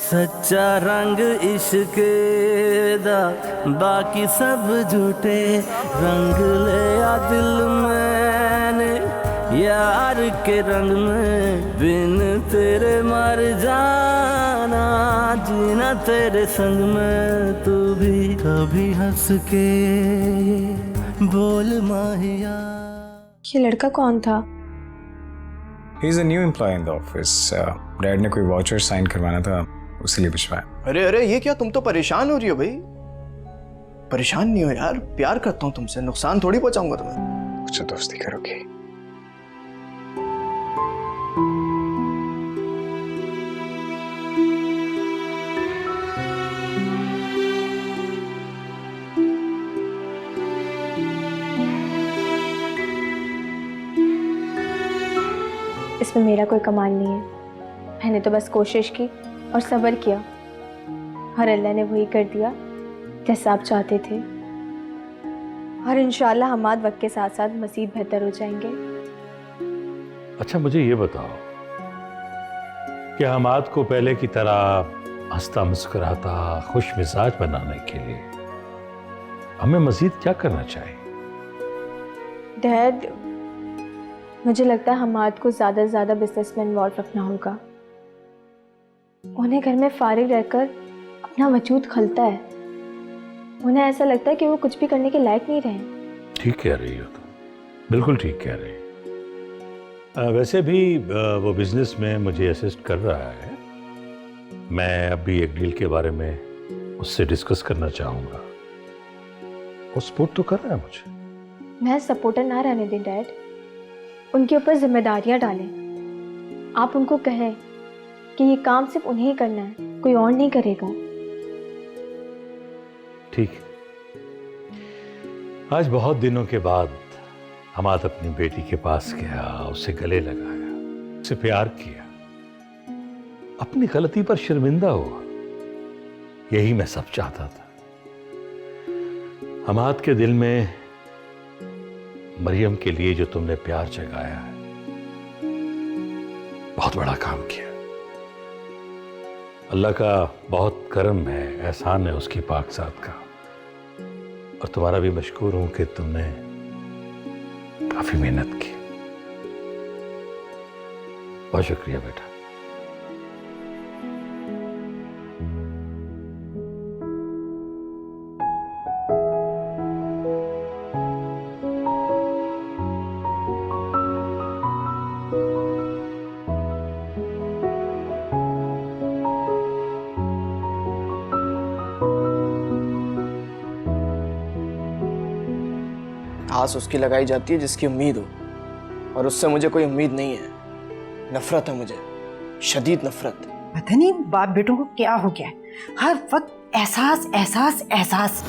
सच्चा रंग इश्क दा बाकी सब झूठे रंग ले आ दिल मैंने यार के रंग में बिन तेरे मर जाना जीना तेरे संग में तू भी कभी हंस के बोल माहिया। ये लड़का कौन था? He is a new employee in the office. Dad ने कोई वाउचर साइन करवाना था, उसीलिए भिजवाया। अरे ये क्या, तुम तो परेशान हो रही हो भाई। परेशान नहीं हो यार, प्यार करता हूँ तुमसे, नुकसान थोड़ी पहुंचाऊंगा तुम्हें। मुझसे दोस्ती करोगी? इसमें मेरा कोई कमाल नहीं है। मैंने तो बस कोशिश की और सब्र किया और अल्लाह ने वही कर दिया जैसा आप चाहते थे। और इंशाल्लाह हमाद वक्त के साथ साथ मज़ीद बेहतर हो जाएंगे। अच्छा मुझे ये बताओ कि हमाद को पहले की तरह हंसता मुस्कुराता खुश मिजाज बनाने के लिए हमें मजीद क्या करना चाहिए? डैड, मुझे लगता है हमाद को ज़्यादा से ज़्यादा बिजनेस में इन्वॉल्व रखना होगा। उन्हें घर में फारिग रहकर अपना वजूद खलता है। उन्हें ऐसा लगता है कि वो कुछ भी करने के लायक नहीं रहे। ठीक कह रही हो तुम, बिल्कुल ठीक कह रही हो। वैसे भी वो बिजनेस में मुझे असिस्ट कर रहा है। मैं अभी एक डील के बारे में उससे डिस्कस करना चाहूँगा। वो सपोर्ट तो कर रहा है मुझे। मैं सपोर्टर ना रहने दें डैड, उनके ऊपर जिम्मेदारियां डालें। आप उनको कहें कि ये काम सिर्फ उन्हें ही करना है, कोई और नहीं करेगा। ठीक है। आज बहुत दिनों के बाद हमाद अपनी बेटी के पास गया, उसे गले लगाया, उसे प्यार किया, अपनी गलती पर शर्मिंदा हुआ। यही मैं सब चाहता था। हमाद के दिल में मरियम के लिए जो तुमने प्यार जगाया है, बहुत बड़ा काम किया। अल्लाह का बहुत करम है, एहसान है उसकी पाकज़ात का। और तुम्हारा भी मशकूर हूं कि तुमने काफी मेहनत की। बहुत शुक्रिया बेटा। आस उसकी लगाई जाती है जिसकी उम्मीद हो, और उससे मुझे कोई उम्मीद नहीं है। नफरत है मुझे, शदीद नफरत। पता नहीं बाप बेटों को क्या हो गया है, हर वक्त एहसास एहसास एहसास।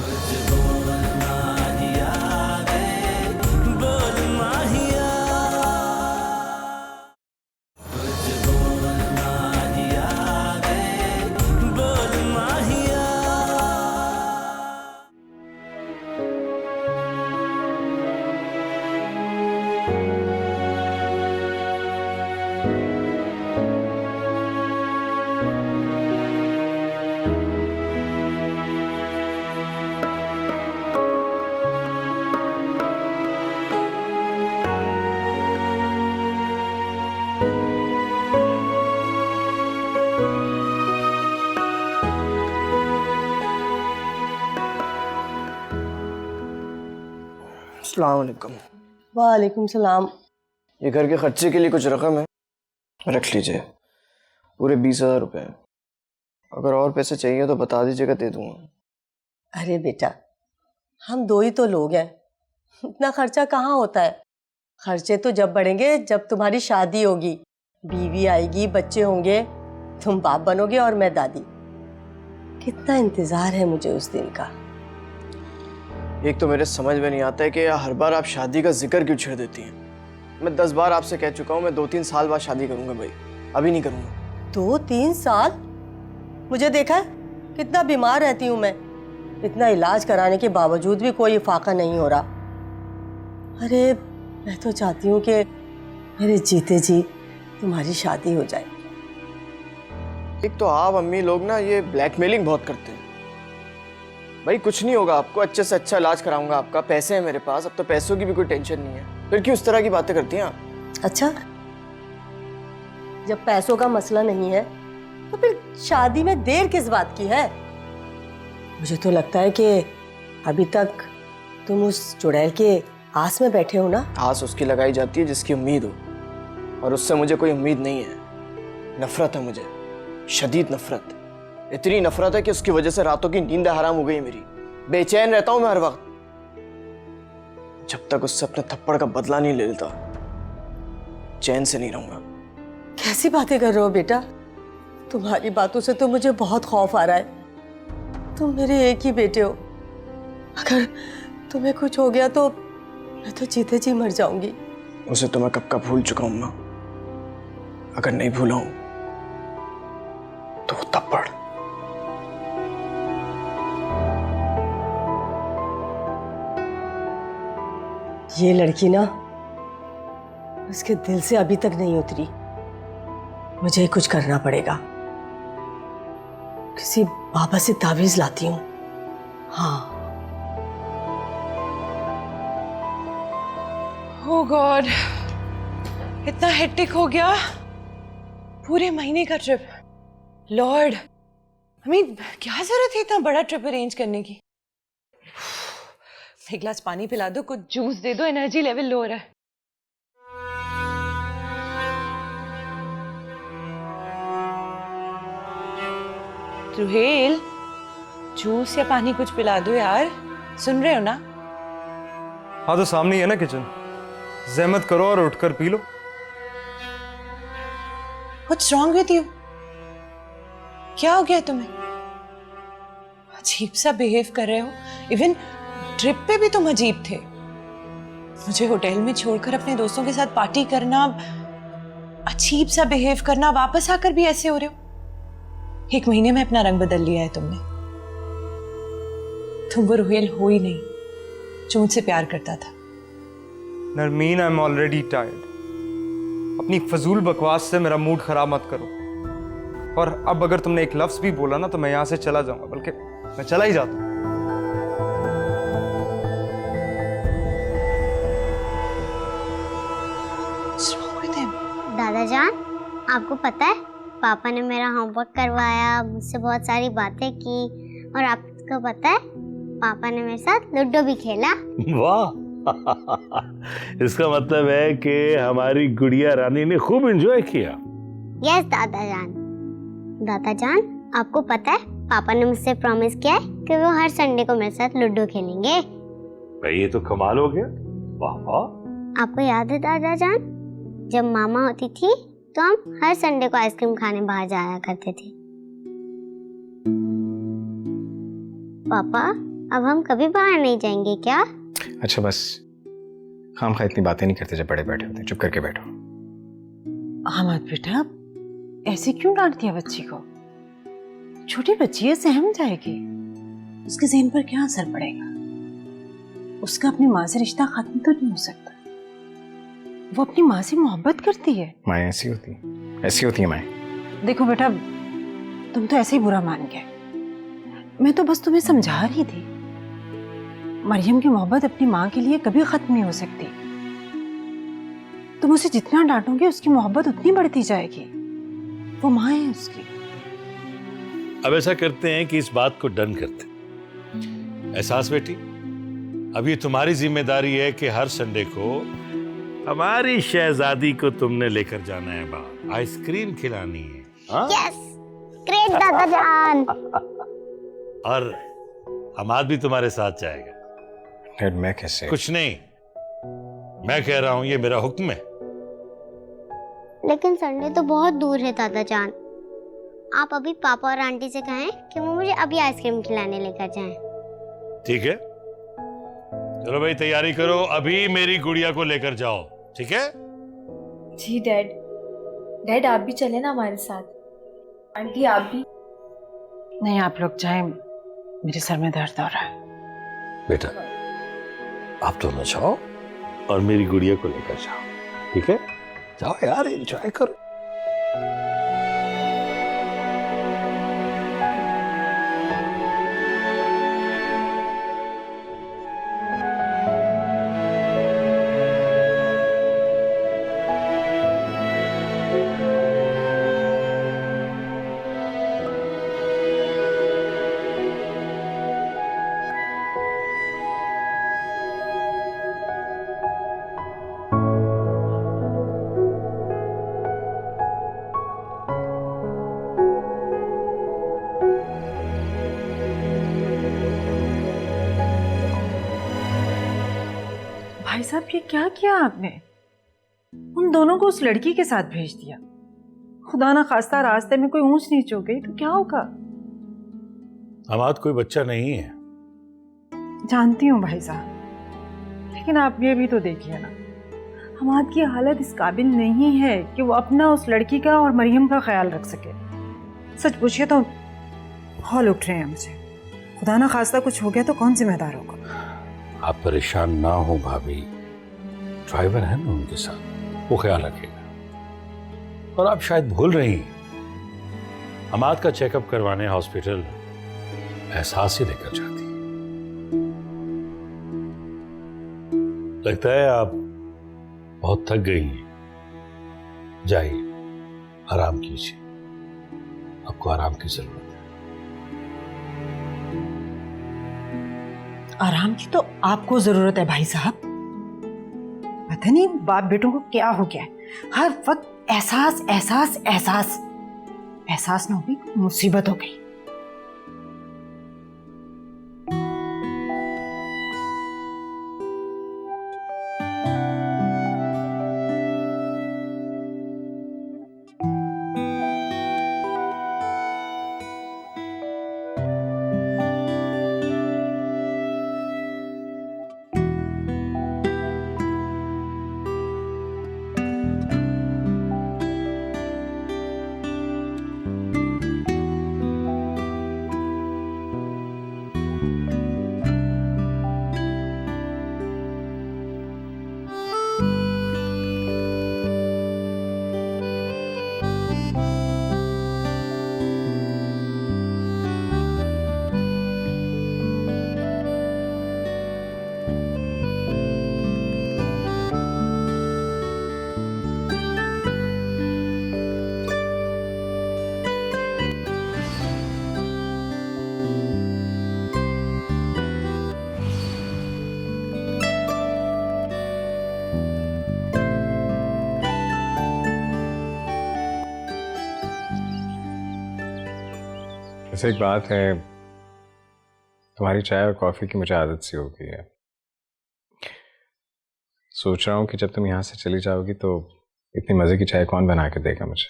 अस्सलाम वालेकुम। वालेकुम सलाम। ये घर के खर्चे के लिए कुछ रकम है, रख लीजिए। पूरे 20,000 रुपए। अगर और पैसे चाहिए तो बता दीजिएगा, दे दूंगा। अरे बेटा, हम दो ही तो लोग हैं, इतना खर्चा कहाँ होता है। खर्चे तो जब बढ़ेंगे जब तुम्हारी शादी होगी, बीवी आएगी, बच्चे होंगे, तुम बाप बनोगे और मैं दादी। कितना इंतजार है मुझे उस दिन का। एक तो मेरे समझ में नहीं आता है कि हर बार आप शादी का जिक्र क्यों छेड़ देती हैं। मैं 10 बार आपसे कह चुका हूँ मैं 2-3 साल बाद शादी करूंगा भाई, अभी नहीं करूंगा। 2-3 साल? मुझे देखा है कितना बीमार रहती हूँ मैं, इतना इलाज कराने के बावजूद भी कोई फाका नहीं हो रहा। अरे मैं तो चाहती हूँ कि मेरे जीते जी तुम्हारी शादी हो जाए। एक तो आप अम्मी लोग ना ये ब्लैकमेलिंग बहुत करते हैं। भाई कुछ नहीं होगा, आपको अच्छे से अच्छा इलाज कराऊंगा आपका, पैसे हैं मेरे पास, अब तो पैसों की भी कोई टेंशन नहीं है। फिर क्यों इस तरह की बातें करती हैं आप? अच्छा, जब पैसों का मसला नहीं है तो फिर शादी में देर किस बात की है? मुझे तो लगता है कि अभी तक तुम उस चुड़ैल के आस में बैठे हो ना। आस उसकी लगाई जाती है जिसकी उम्मीद हो, और उससे मुझे कोई उम्मीद नहीं है। नफरत है मुझे, शदीद नफरत। इतनी नफरत है कि उसकी वजह से रातों की नींद हराम हो गई मेरी। बेचैन रहता हूं मैं हर वक्त, जब तक उससे अपने थप्पड़ का बदला नहीं ले लेता चैन से नहीं रहूंगा। कैसी बातें कर रहे हो बेटा? तुम्हारी बातों से तो मुझे बहुत खौफ आ रहा है। तुम मेरे एक ही बेटे हो, अगर तुम्हें कुछ हो गया तो मैं तो जीते जी मर जाऊंगी। उसे तो मैं कब का भूल चुका हूं मां। अगर नहीं भूला हूं तो वो थप्पड़। ये लड़की ना उसके दिल से अभी तक नहीं उतरी। मुझे कुछ करना पड़ेगा। किसी बाबा से ताबीज लाती हूँ। हाँ। ओह गॉड, इतना हेक्टिक हो गया। पूरे महीने का ट्रिप। लॉर्ड, आई मीन क्या जरूरत है इतना बड़ा ट्रिप अरेंज करने की? एक गिलास पानी पिला दो, कुछ जूस दे दो, एनर्जी लेवल लो हो रहा है। रुहेल, जूस या पानी कुछ पिला दो यार, सुन रहे हो ना? हाँ तो सामने ही है ना किचन, जहमत करो और उठकर P low. What's wrong with you? क्या हो गया तुम्हें? अजीब सा बिहेव कर रहे हो। इवन ट्रिप पे भी तुम अजीब थे। मुझे होटल में छोड़कर अपने दोस्तों के साथ पार्टी करना, अजीब सा बिहेव करना, वापस आकर भी ऐसे हो रहे हो। 1 महीने में अपना रंग बदल लिया है तुमने। तुम वो रुहेल हो ही नहीं जो मुझसे प्यार करता था। Narmeen, I am already tired. अपनी फजूल बकवास से मेरा मूड खराब मत करो। और अब अगर तुमने एक लफ्ज भी बोला ना तो मैं यहां से चला जाऊंगा, बल्कि मैं चला ही जाता हूं। दादा जान, आपको पता है पापा ने मेरा होमवर्क करवाया, मुझसे बहुत सारी बातें की, और आपको पता है पापा ने मेरे साथ लूडो भी खेला। वाह इसका मतलब है कि हमारी गुड़िया रानी ने खूब एंजॉय किया। यस दादा जान। दादा जान, आपको पता है पापा ने मुझसे प्रॉमिस किया है कि वो हर संडे को मेरे साथ लूडो खेलेंगे। भाई ये तो कमाल हो गया। वाह वाह। आपको याद है दादा जान, जब मामा होती थी तो हम हर संडे को आइसक्रीम खाने बाहर जाया करते थे। पापा, अब हम कभी बाहर नहीं जाएंगे क्या? अच्छा बस, खामखा इतनी बातें नहीं करते जब बड़े बैठे होते हैं। चुप करके बैठो। अहमद बेटा, ऐसे क्यों डांट दिया बच्ची को? छोटी बच्ची है, सहम जाएगी। उसके ज़हन पर क्या असर पड़ेगा? उसका अपनी माँ से रिश्ता खत्म तो नहीं हो सकता। वो अपनी माँ से मोहब्बत करती है। माँ ऐसी होती है, ऐसी होती है माँ। देखो बेटा, तुम तो ऐसे ही बुरा मान गए। मैं तो बस तुम्हें समझा रही थी। मरियम की मोहब्बत अपनी माँ के लिए कभी खत्म नहीं हो सकती। तुम उसे जितना डांटोगे उसकी मोहब्बत उतनी बढ़ती जाएगी। वो माँ है उसकी। अब ऐसा करते हैं कि इस बात को डन करते हैं। एहसास बेटी, अब ये तुम्हारी जिम्मेदारी है कि हर संडे को हमारी शहजादी को तुमने लेकर जाना है बाहर, आइसक्रीम खिलानी है। हाँ? यस, ग्रेट दादा जान। और हमाद भी तुम्हारे साथ जाएगा। डैड, मैं कैसे? कुछ नहीं, मैं कह रहा हूं, ये मेरा हुक्म है। लेकिन संडे तो बहुत दूर है दादा जान। आप अभी पापा और आंटी से कहें कि वो मुझे अभी आइसक्रीम खिलाने लेकर जाएं। ठीक है, चलो भाई तैयारी करो, अभी मेरी गुड़िया को लेकर जाओ। ठीक है? जी डैड। डैड आप भी चले ना हमारे साथ। आंटी आप भी। नहीं, आप लोग जाएं, मेरे सर में दर्द हो रहा है। बेटा आप दोनों जाओ और मेरी गुड़िया को लेकर जाओ। ठीक है, जाओ यार, एंजॉय करो। भाई साहब ये क्या किया आपने? उन दोनों को उस लड़की के साथ भेज दिया। खुदा ना खास्ता रास्ते में कोई ऊंच नीच हो गई तो क्या होगा? हमाद कोई बच्चा नहीं है। जानती हूँ भाई साहब, लेकिन आप ये भी तो देखिए ना, हमाद की हालत इस काबिल नहीं है कि वो अपना, उस लड़की का और मरियम का ख्याल रख सके। सच पूछिए तो हौल उठ रहे हैं मुझे। खुदा ना खास्ता कुछ हो गया तो कौन जिम्मेदार होगा? आप परेशान ना हो भाभी, ड्राइवर है ना उनके साथ, वो ख्याल रखेगा। और आप शायद भूल रही हैं, हमाद का चेकअप करवाने हॉस्पिटल एहसास ही लेकर जाती। लगता है आप बहुत थक गई हैं। जाइए, आराम कीजिए, आपको आराम की जरूरत है। आराम की तो आपको जरूरत है भाई साहब। पता नहीं बाप बेटों को क्या हो गया है, हर वक्त एहसास एहसास एहसास। एहसास ना हुई मुसीबत हो गई। वैसे एक बात है, तुम्हारी चाय और कॉफ़ी की मुझे आदत सी हो गई है। सोच रहा हूँ कि जब तुम यहाँ से चली जाओगी तो इतनी मज़े की चाय कौन बना के देगा मुझे।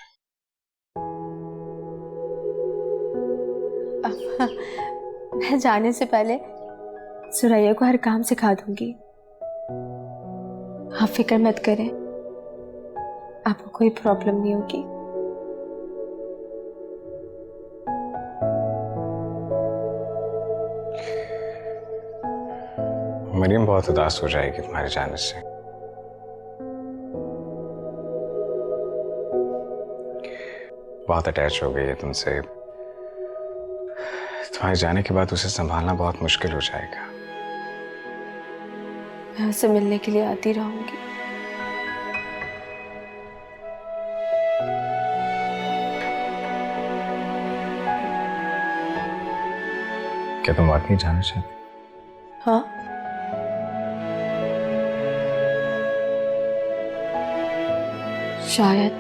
मैं जाने से पहले सुरैया को हर काम सिखा दूंगी। आप फिक्र मत करें, आपको कोई प्रॉब्लम नहीं होगी। मरियम बहुत उदास हो जाएगी तुम्हारे जाने से। बहुत अटैच हो गई है तुमसे। तुम्हारे जाने के बाद उसे संभालना बहुत मुश्किल हो जाएगा। मैं उसे मिलने के लिए आती रहूंगी। क्या तुम वाकई जाना चाहती? हाँ, शायद।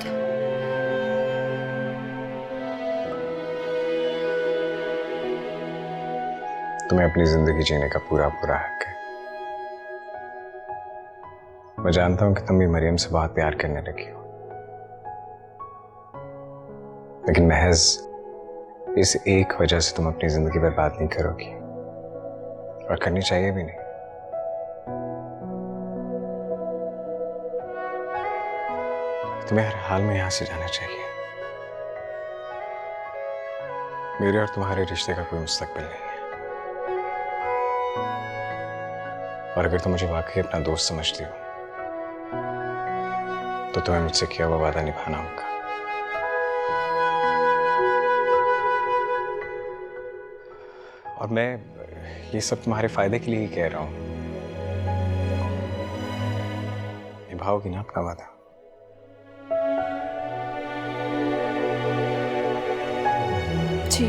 तुम्हें अपनी जिंदगी जीने का पूरा पूरा हक है। मैं जानता हूं कि तुम भी मरियम से बहुत प्यार करने लगी हो, लेकिन महज इस एक वजह से तुम अपनी जिंदगी बर्बाद नहीं करोगी, और करनी चाहिए भी नहीं। तुम्हें हर हाल में यहां से जाना चाहिए। मेरे और तुम्हारे रिश्ते का कोई मुस्तकबिल नहीं है, और अगर तुम मुझे वाकई अपना दोस्त समझती हो तो तुम्हें मुझसे किया हुआ वादा निभाना होगा। और मैं ये सब तुम्हारे फायदे के लिए ही कह रहा हूं। निभाओगी ना अपना वादा? जी,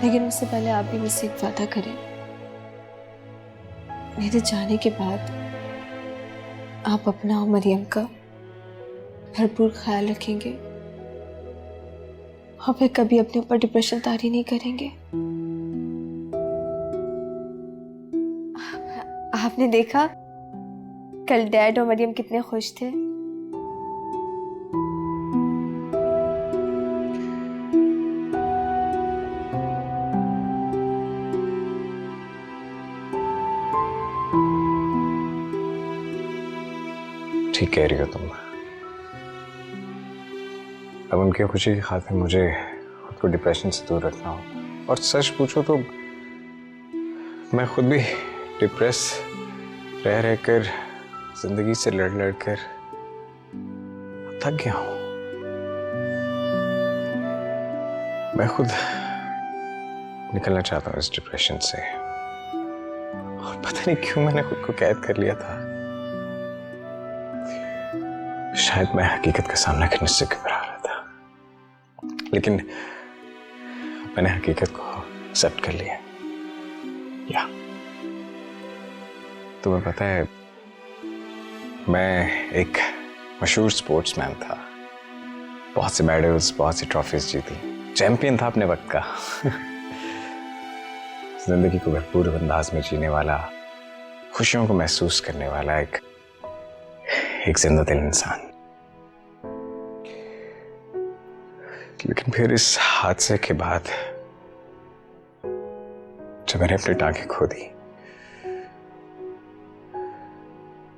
लेकिन उससे पहले आप भी मुझसे एक वादा करें। मेरे जाने के बाद आप अपना और मरियम का भरपूर ख्याल रखेंगे और फिर कभी अपने ऊपर डिप्रेशन तारी नहीं करेंगे। आपने देखा कल डैड और मरियम कितने खुश थे। ठीक कह रही हो तुम। अब उनकी खुशी की खातिर मुझे खुद को डिप्रेशन से दूर रखना हो। और सच पूछो तो मैं खुद भी डिप्रेस रह रहकर, जिंदगी से लड़ लड़ कर थक गया हूं। मैं खुद निकलना चाहता हूं इस डिप्रेशन से, और पता नहीं क्यों मैंने खुद को कैद कर लिया था। शायद मैं हकीकत का सामना करने से घबरा रहा था, लेकिन मैंने हकीकत को एक्सेप्ट कर लिया। या तुम्हें पता है, मैं एक मशहूर स्पोर्ट्समैन था। बहुत से मेडल्स, बहुत सी ट्रॉफीज जीती, चैंपियन था अपने वक्त का। जिंदगी को भरपूर अंदाज में जीने वाला, खुशियों को महसूस करने वाला एक जिंदा दिल इंसान। लेकिन फिर इस हादसे के बाद जब मैंने अपनी टांगें खो दी,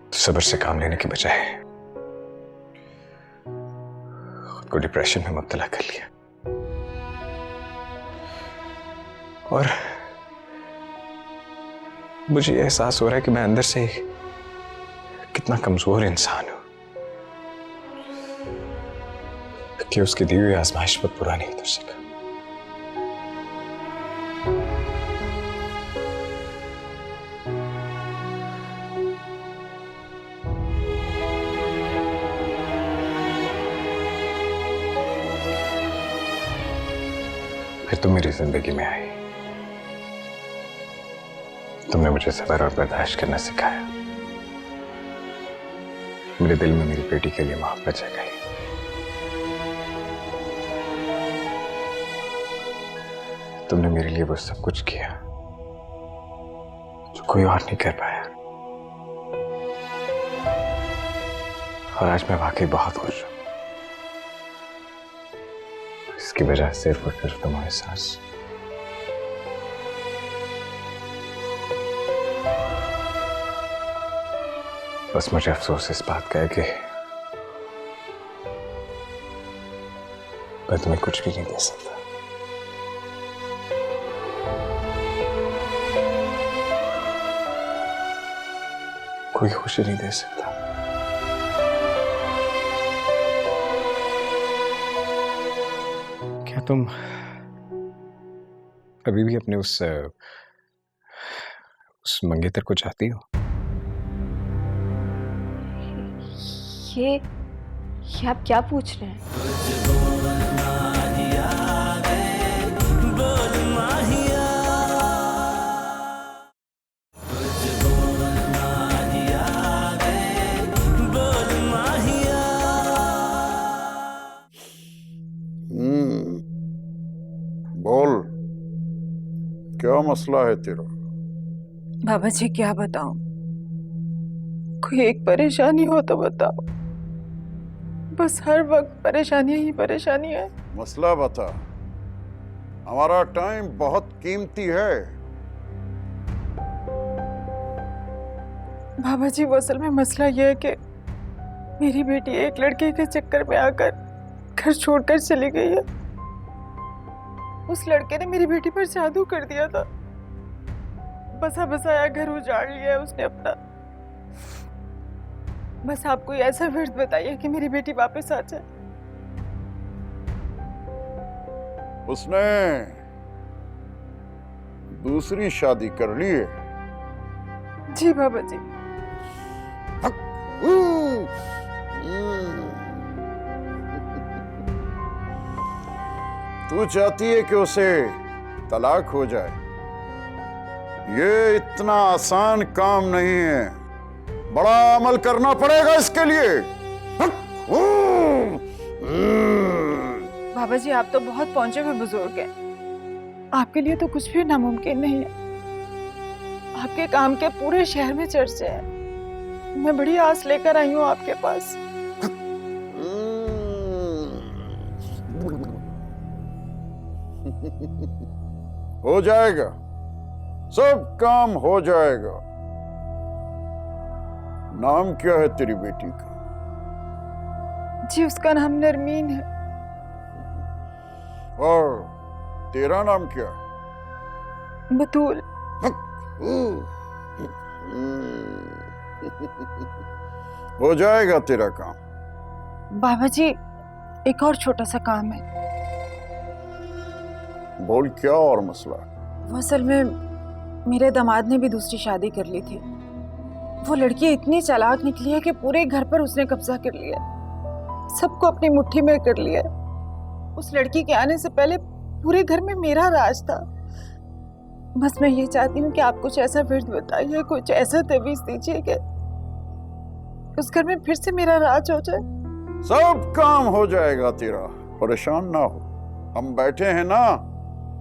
तो सब्र से काम लेने के बजाय खुद को डिप्रेशन में मुब्तला कर लिया। और मुझे यह एहसास हो रहा है कि मैं अंदर से कितना कमजोर इंसान हूं, कि उसकी दी हुई आजमाइश पर पूरा नहीं उतर सका। फिर तुम मेरी जिंदगी में आई। तुमने मुझे सब्र और बर्दाश्त करना सिखाया। मेरे दिल में मेरी बेटी के लिए मोहब्बत जगाई। तुमने मेरे लिए वो सब कुछ किया जो कोई और नहीं कर पाया। और आज मैं वाकई बहुत खुश हूं। इसकी वजह सिर्फ और सिर्फ तुम्हारे साथ। बस मुझे अफसोस इस बात का है कि मैं तुम्हें कुछ भी नहीं दे सकता। कोई खुशी नहीं दे सकता। क्या तुम अभी भी अपने उस मंगेतर को चाहती हो? ये आप क्या पूछ रहे हैं? बोल, क्या मसला है तेरा? बाबा जी क्या बताऊं, कोई एक परेशानी हो तो बताओ। बस हर वक्त परेशानी ही परेशानी है। मसला बता, हमारा टाइम बहुत कीमती है। बाबा जी वो असल में मसला यह है कि मेरी बेटी एक लड़के के चक्कर में आकर घर छोड़कर चली गई है। उस लड़के ने मेरी बेटी पर जादू कर दिया था। बसा बसाया घर उजाड़ लिया है उसने अपना। बस आप कोई ऐसा वर्ड बताइए कि मेरी बेटी वापस आ जाए। उसने दूसरी शादी कर ली है। जी बाबा जी। तू चाहती है कि उसे तलाक हो जाए। ये इतना आसान काम नहीं है, बड़ा अमल करना पड़ेगा इसके लिए। बाबा जी आप तो बहुत पहुंचे हुए बुजुर्ग हैं, आपके लिए तो कुछ भी नामुमकिन नहीं है। आपके काम के पूरे शहर में चर्चे हैं। मैं बड़ी आस लेकर आई हूँ आपके पास। हो जाएगा, सब काम हो जाएगा। नाम क्या है तेरी बेटी का? जी उसका नाम नरमीन है। और तेरा नाम क्या है? बतूल। हो जाएगा तेरा काम। बाबा जी एक और छोटा सा काम है। बोल, क्या और मसला है? वो असल में मेरे दामाद ने भी दूसरी शादी कर ली थी। वो लड़की इतनी चालाक निकली है कि पूरे घर पर उसने कब्जा कर लिया, सबको अपनी मुट्ठी में कर लिया। उस लड़की के आने से पहले पूरे घर में मेरा राज था। बस मैं ये चाहती हूँ कि आप कुछ ऐसा विर्द बताइए, कुछ ऐसा तवीज दीजिए कि उस घर में फिर से मेरा राज हो जाए। सब काम हो जाएगा तेरा, परेशान ना हो। हम बैठे हैं ना,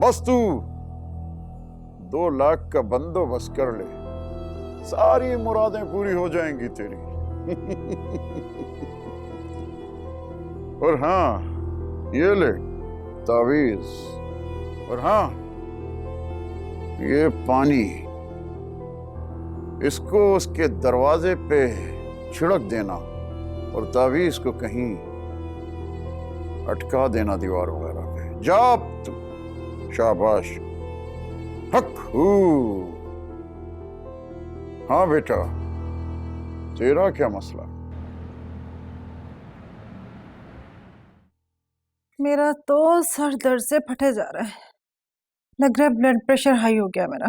बस तू 2 लाख का बंदोबस्त कर ले, सारी मुरादें पूरी हो जाएंगी तेरी। और हाँ, ये ले तावीज, और हाँ ये पानी, इसको उसके दरवाजे पे छिड़क देना और तावीज को कहीं अटका देना दीवार वगैरह पे। जा तू, शाबाश। हक हू। हाँ बेटा, तेरा क्या मसला? मेरा तो सर दर्द से फटे जा रहा है। लग रहा है ब्लड प्रेशर हाई हो गया मेरा।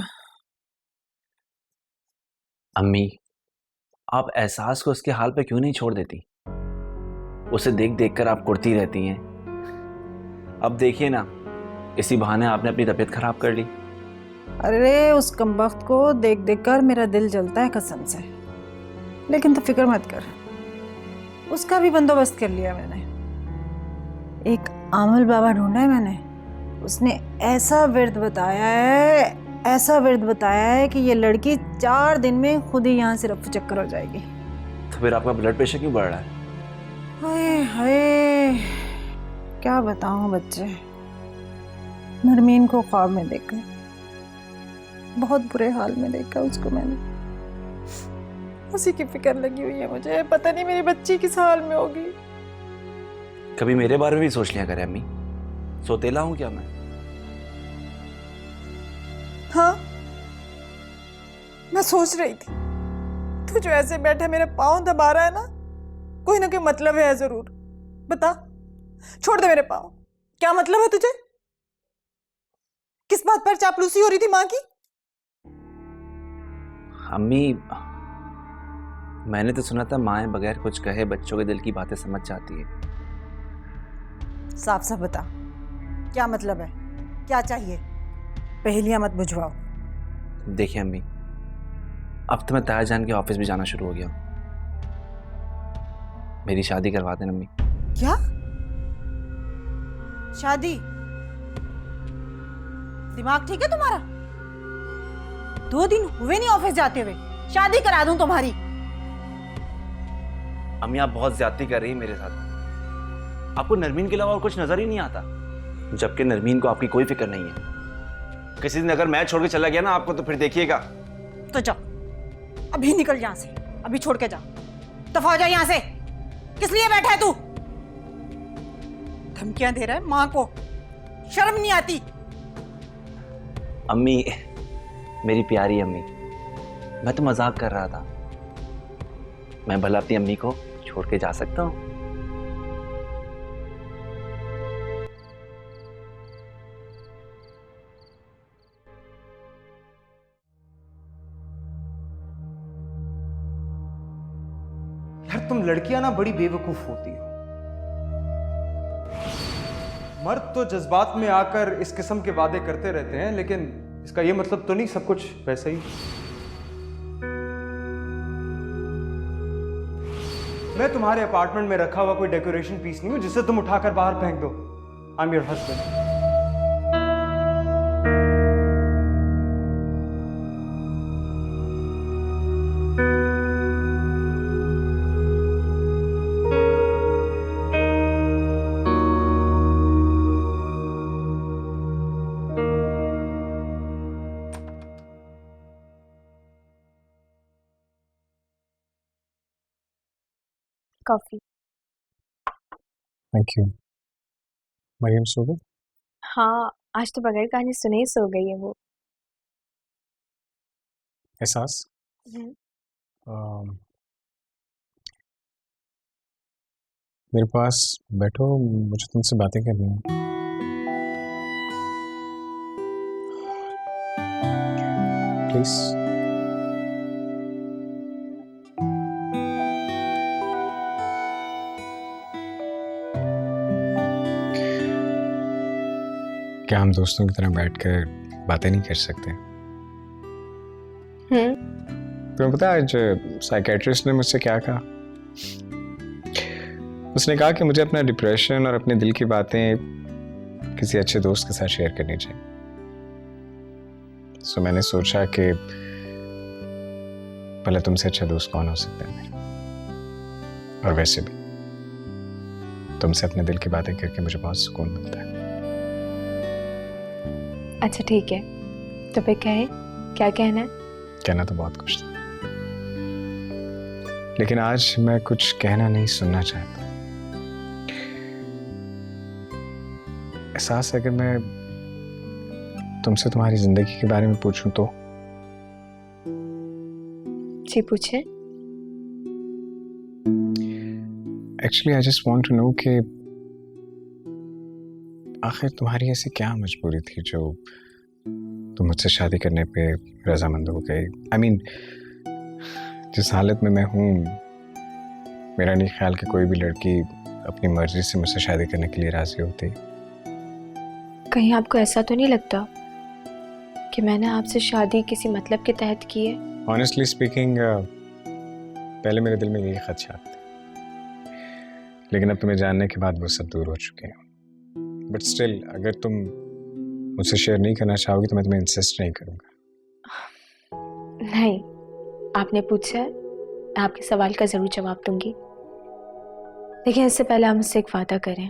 अम्मी, आप एहसास को उसके हाल पे क्यों नहीं छोड़ देती? उसे देख देख कर आप कुड़ती रहती हैं। अब देखिए ना, इसी बहाने आपने अपनी तबीयत खराब कर ली। अरे उस कमबख्त को देख देख कर मेरा दिल जलता है कसम से। लेकिन तो फिक्र मत कर, उसका भी बंदोबस्त कर लिया मैंने। एक आमल बाबा ढूंढा है मैंने। उसने ऐसा विर्द बताया है कि ये लड़की 4 दिन में खुद ही यहाँ से रफ्फू चक्कर हो जाएगी। तो फिर आपका ब्लड प्रेशर क्यों बढ़ रहा है? हाय हाय, क्या बताऊं बच्चे। नरमीन को ख्वाब में देखा, बहुत बुरे हाल में देखा उसको मैंने। उसी की फिक्र लगी हुई है मुझे। पता नहीं मेरी बच्ची किस हाल में होगी। कभी मेरे बारे में भी सोच लिया करे अम्मी। सोतेला हूं क्या मैं? हाँ, मैं सोच रही थी तू जो ऐसे बैठे मेरे पाँव दबा रहा है ना, कोई ना कोई मतलब है जरूर। बता, छोड़ दे मेरे पाँव। क्या मतलब है तुझे? किस बात पर चापलूसी हो रही थी माँ की? अम्मी, मैंने तो सुना था माएं बगैर कुछ कहे बच्चों के दिल की बातें समझ जाती है। साफ साफ बता, क्या मतलब है, क्या चाहिए? पहेलियां मत बुझवाओ। देखिए अम्मी, अब तो मैं ताया जान के ऑफिस भी जाना शुरू हो गया हूँ। मेरी शादी करवा देना अम्मी। क्या शादी? दिमाग ठीक है तुम्हारा? 2 दिन हुए नहीं ऑफिस जाते हुए, शादी करा दूं तुम्हारी? अम्मी, आप बहुत ज्यादती कर रही हैं मेरे साथ। आपको नरमीन के अलावा और कुछ नजर ही नहीं आता, जबकि नरमीन को आपकी कोई फिक्र नहीं है। किसी दिन अगर मैं छोड़ के चला गया ना आपको, तो फिर देखिएगा। तो जा, अभी निकल यहां से, अभी छोड़ के जा, दफा हो जा यहां से। किस लिए बैठा है तू? धमकियां दे रहा है मां को, शर्म नहीं आती? अम्मी, मेरी प्यारी अम्मी, मैं तो मजाक कर रहा था। मैं भला अपनी अम्मी को छोड़ के जा सकता हूँ? यार तुम लड़कियां ना बड़ी बेवकूफ होती हो। मर्द तो जज्बात में आकर इस किस्म के वादे करते रहते हैं, लेकिन इसका ये मतलब तो नहीं सब कुछ वैसा ही। मैं तुम्हारे अपार्टमेंट में रखा हुआ कोई डेकोरेशन पीस नहीं हूं जिसे तुम उठाकर बाहर फेंक दो। I am your husband. Coffee. Thank you. Mariam सो गई? हाँ, आज तो बगैर कहानी सुने ही सो गई है वो। एहसास हम्म। मेरे पास बैठो, मुझे तुमसे बातें करनी है। प्लीज। क्या हम दोस्तों की तरह बैठकर बातें नहीं कर सकते? तुम्हें पता है आज साइकेट्रिस्ट ने मुझसे क्या कहा? उसने कहा कि मुझे अपना डिप्रेशन और अपने दिल की बातें किसी अच्छे दोस्त के साथ शेयर करनी चाहिए। सो मैंने सोचा कि भला तुमसे अच्छा दोस्त कौन हो सकता है मेरा। और वैसे भी तुमसे अपने दिल की बातें करके मुझे बहुत सुकून मिलता है। अच्छा ठीक है, तो फिर कहे क्या कहना है? कहना तो बहुत कुछ था, लेकिन आज मैं कुछ कहना नहीं, सुनना चाहता। एहसास है कि मैं तुमसे तुम्हारी जिंदगी के बारे में पूछूं तो? जी पूछे। Actually I just want to know कि आखिर तुम्हारी ऐसी क्या मजबूरी थी जो तुम मुझसे शादी करने पे रजामंद हो गई। आई मीन जिस हालत में मैं हूँ, मेरा नहीं ख्याल कि कोई भी लड़की अपनी मर्जी से मुझसे शादी करने के लिए राजी होती। कहीं आपको ऐसा तो नहीं लगता कि मैंने आपसे शादी किसी मतलब के तहत की है? ऑनेस्टली स्पीकिंग पहले मेरे दिल में यही खदशात थे, लेकिन अब तुम्हें जानने के बाद वो सब दूर हो चुके हैं। बट स्टिल अगर तुम मुझसे शेयर नहीं करना चाहोगी तो मैं तुम्हें इंसिस्ट नहीं करूंगा। नहीं, आपने पूछा है, मैं आपके सवाल का जरूर जवाब दूंगी। लेकिन इससे पहले आप मुझसे एक वादा करें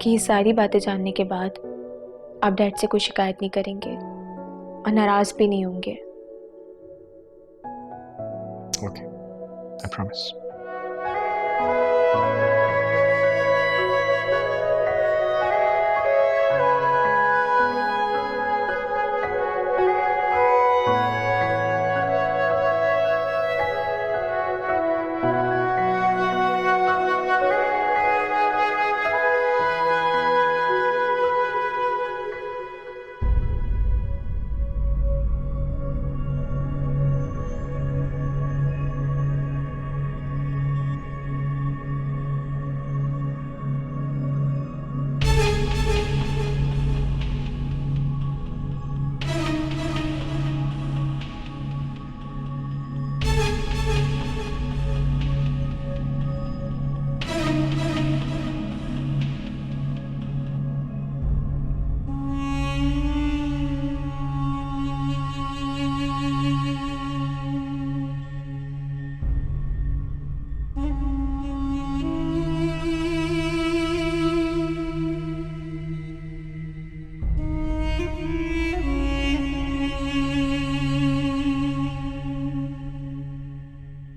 कि ये सारी बातें जानने के बाद आप डैड से कोई शिकायत नहीं करेंगे और नाराज भी नहीं होंगे। Okay, I promise.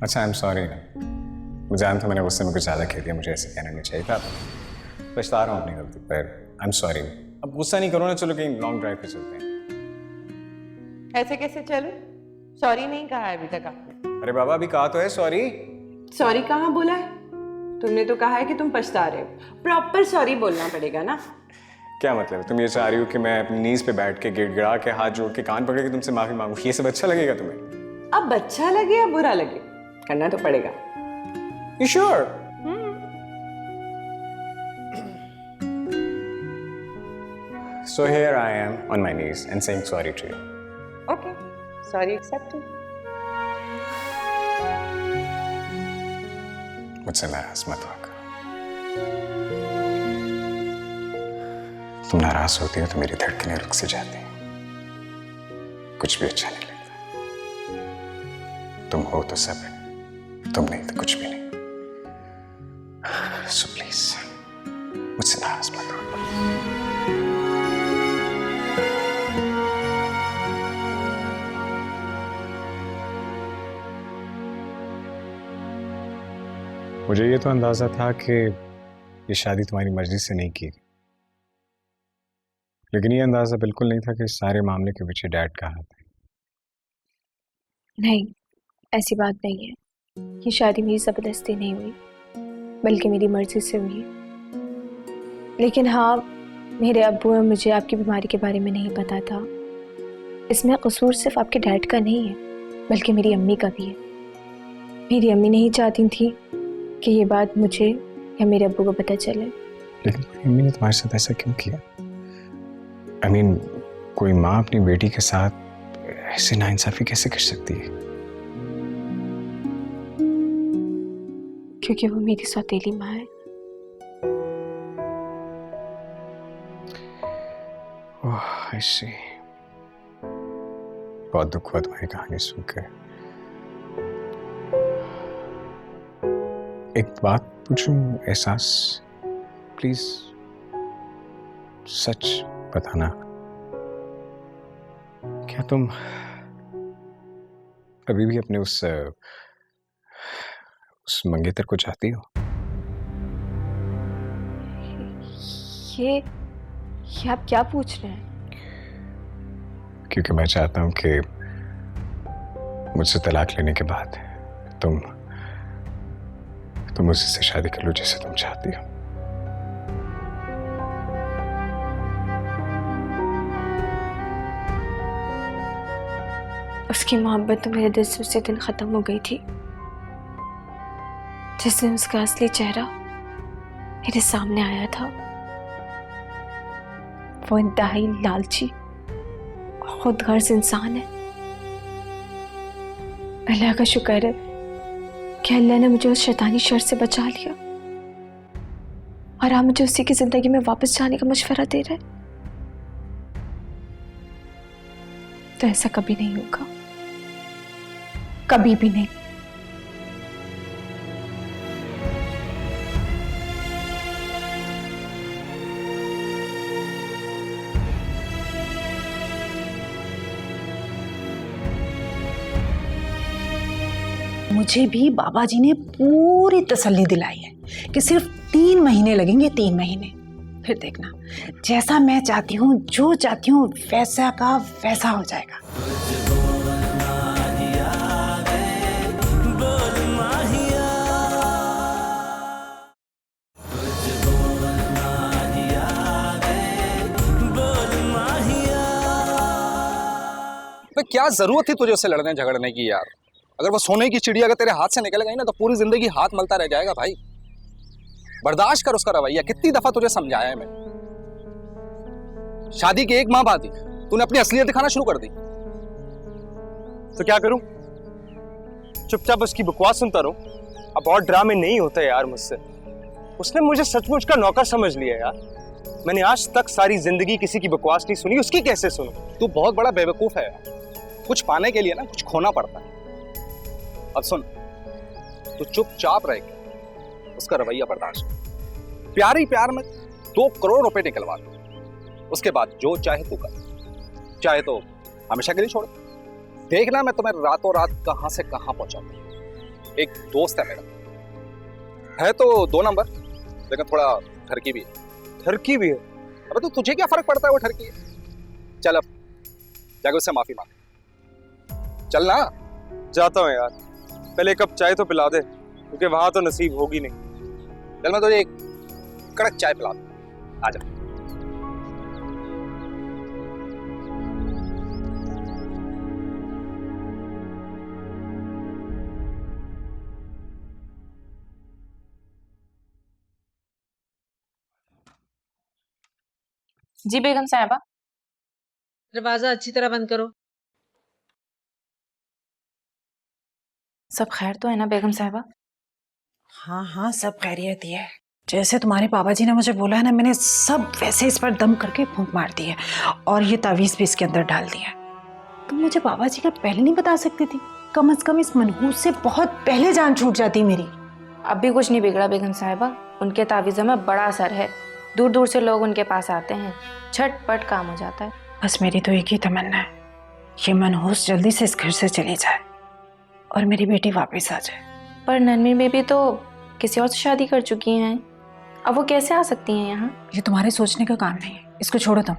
अच्छा, आई एम सॉरी। मुझे जानता मैंने गुस्से में कुछ ज़्यादा कह दिया, मुझे ऐसे कहना नहीं चाहिए था। पछता रहा हूँ अपनी गलती पर। I am sorry. अब गुस्सा नहीं करो ना, चलो कहीं लॉन्ग ड्राइव पे चलते हैं। ऐसे कैसे चलो? सॉरी नहीं कहा है अभी तक आपने। अरे बाबा, अभी कहा तो है सॉरी। सॉरी कहाँ बोला है? तुमने तो कहा है कि तुम पछता रहे हो। प्रॉपर सॉरी बोलना पड़ेगा ना। क्या मतलब? तुम ये चाह रही हो कि मैं अपनी नीज पे बैठ के गिड़गिड़ा के हाथ जोड़ के कान पकड़ के तुमसे माफी मांगू? ये सब अच्छा लगेगा तुम्हें? अब अच्छा लगे या बुरा लगे, करना तो पड़ेगा। You sure? So here I am on my knees and saying sorry to you. Okay, sorry accepted. मुझसे नाराज मत होगा। तुम नाराज होती हो तो मेरी धड़कनें रुक से जाती हैं। कुछ भी अच्छा नहीं लगता। तुम हो तो सब है, तुम नहीं तो कुछ भी नहीं। So please, मुझसे नाराज मत हो। मुझे ये तो अंदाजा था कि ये शादी तुम्हारी मर्जी से नहीं की गई, लेकिन ये अंदाजा बिल्कुल नहीं था कि इस सारे मामले के पीछे डैड का हाथ है। नहीं, ऐसी बात नहीं है। ये शादी मेरी ज़बरदस्ती नहीं हुई, बल्कि मेरी मर्जी से हुई। लेकिन हाँ, मेरे अब्बू और मुझे आपकी बीमारी के बारे में नहीं पता था। इसमें कसूर सिर्फ आपके डैड का नहीं है, बल्कि मेरी अम्मी का भी है। मेरी अम्मी नहीं चाहती थी कि ये बात मुझे या मेरे अब्बू को पता चले। लेकिन तुम्हारी अम्मी ने तुम्हारे साथ ऐसा क्यों किया? I mean, कोई माँ अपनी बेटी के साथ ऐसे नाइंसाफी कैसे कर सकती है? क्योंकि वो मेरी सौतेली माँ है। ओह, I see। बहुत दुख हुआ तुम्हारी कहानी सुनकर। एक बात पूछूं एहसास, प्लीज सच बताना, क्या तुम अभी भी अपने उस मंगेतर को चाहती हो? ये आप क्या पूछ रहे हैं? क्योंकि मैं चाहता हूं कि मुझसे तलाक लेने के बाद तुम उसी से शादी कर लो जिसे तुम चाहती हो। उसकी मोहब्बत तो मेरे दिल से उसी दिन खत्म हो गई थी जिस दिन उसका असली चेहरा मेरे सामने आया था। वो इंतहाई लालची और खुद गर्ज इंसान है। अल्लाह का शुक्र है कि अल्लाह ने मुझे उस शैतानी शर से बचा लिया और आप मुझे उसी की जिंदगी में वापस जाने का मशवरा दे रहे। तो ऐसा कभी नहीं होगा, कभी भी नहीं। मुझे भी बाबा जी ने पूरी तसल्ली दिलाई है कि सिर्फ 3 महीने लगेंगे, 3 महीने। फिर देखना, जैसा मैं चाहती हूँ, जो चाहती हूँ, वैसा का वैसा हो जाएगा। क्या जरूरत थी तुझे उससे लड़ने झगड़ने की यार? अगर वो सोने की चिड़िया अगर तेरे हाथ से निकल गई ना तो पूरी जिंदगी हाथ मलता रह जाएगा भाई। बर्दाश्त कर उसका रवैया। कितनी दफा तुझे समझाया है मैंने। शादी की 1 माह बाद ही तूने अपनी असलियत दिखाना शुरू कर दी। तो क्या करूं? चुपचाप उसकी बकवास सुनता रहूं? अब और ड्रामे नहीं होते यार मुझसे। उसने मुझे सचमुच का नौकर समझ लिया यार। मैंने आज तक सारी जिंदगी किसी की बकवास नहीं सुनी, उसकी कैसे सुनूं? तू बहुत बड़ा बेवकूफ है यार। कुछ पाने के लिए ना कुछ खोना पड़ता है। अब सुन, तू चुपचाप रह के उसका रवैया बर्दाश्त कर। प्यार ही प्यार में 2 करोड़ रुपए निकलवा दो। उसके बाद जो चाहे तू कर, चाहे तो हमेशा के लिए छोड़। देखना मैं तुम्हें रातों रात कहां से कहां पहुंचाऊंगा। एक दोस्त है मेरा, है तो 2 नंबर, लेकिन थोड़ा ठरकी भी है। ठरकी भी है? अबे तो तुझे क्या फर्क पड़ता है वो ठरकी है? चल अब जाके उससे माफी मांग। चल ना। जाता हूँ यार, पहले 1 कप चाय तो पिला दे, क्योंकि वहां तो नसीब होगी नहीं। चल मैं तुझे एक कड़क चाय पिला दूं। आ जा। जी बेगम साहिबा। दरवाजा अच्छी तरह बंद करो। सब खैर तो है ना बेगम साहिबा? हाँ हाँ, सब खैरियत ही है। जैसे तुम्हारे पापा जी ने मुझे बोला है ना, मैंने सब वैसे इस पर दम करके फूंक मार दी है और ये तावीज़ भी इसके अंदर डाल दिया। तुम मुझे पापा जी का पहले नहीं बता सकती थी? कम से कम इस मनहूस से बहुत पहले जान छूट जाती मेरी। अब भी कुछ नहीं बिगड़ा बेगम साहिबा। उनके तावीज़ों में बड़ा असर है। दूर दूर से लोग उनके पास आते हैं, झटपट काम हो जाता है। बस मेरी तो एक ही तमन्ना है, ये मनहूस जल्दी से इस घर से चली जाए और मेरी बेटी वापस आ जाए। पर नन्ही बेबी तो किसी और से शादी कर चुकी हैं, अब वो कैसे आ सकती हैं यहाँ? ये तुम्हारे सोचने का काम नहीं है, इसको छोड़ो तुम।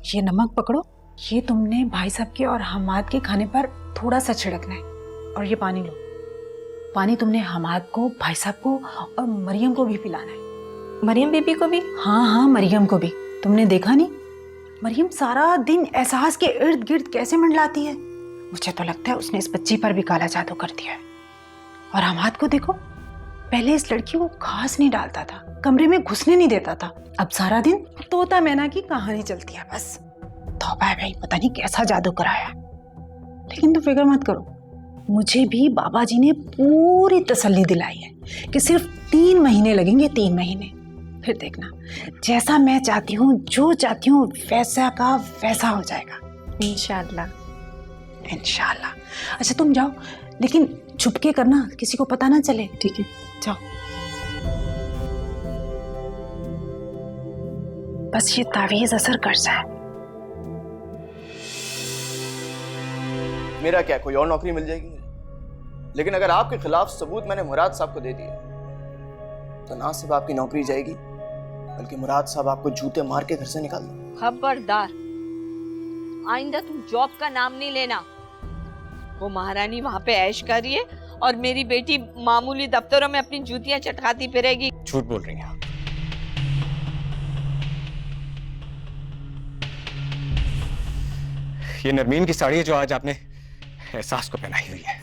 ये नमक पकड़ो, ये तुमने भाई साहब के और हमाद के खाने पर थोड़ा सा छिड़कना है। और ये पानी लो, पानी तुमने हमाद को, भाई साहब को और मरियम को भी पिलाना है। मरियम बीबी को भी? हाँ हाँ, मरियम को भी। तुमने देखा नहीं, मरियम सारा दिन एहसास के इर्द गिर्द कैसे मंडलाती है। मुझे तो लगता है उसने इस बच्ची पर भी काला जादू कर दिया है। और हमाद को देखो, पहले इस लड़की को घास नहीं डालता था, कमरे में घुसने नहीं देता था, अब सारा दिन तोता मैना की कहानी चलती है बस। तौबा है भाई, पता नहीं कैसा जादू कराया। लेकिन तुम फिक्र मत करो, मुझे भी बाबा जी ने पूरी तसल्ली दिलाई है कि सिर्फ 3 महीने लगेंगे, 3 महीने। फिर देखना, जैसा मैं चाहती हूँ, जो चाहती हूँ, वैसा का वैसा हो जाएगा इंशाल्लाह। इंशाल्लाह। अच्छा तुम जाओ, लेकिन छुपके करना, किसी को पता ना चले। ठीक है, जाओ। बस ये तावीज़ असर कर जाए। मेरा क्या, कोई और नौकरी मिल जाएगी मुझे। लेकिन अगर आपके खिलाफ सबूत मैंने मुराद साहब को दे दिए तो ना सिर्फ आपकी नौकरी जाएगी, बल्कि मुराद साहब आपको जूते मार के घर से निकाल देंगे। खबरदार, आइंदा तुम जॉब का नाम नहीं लेना। वो महारानी वहाँ पे ऐश कर रही है और मेरी बेटी मामूली दफ्तरों में अपनी जूतियां चटकाती फिरेगी। झूठ बोल रही हैं आप। ये नरमीन की साड़ी है जो आज आपने एहसास को पहनाई हुई है।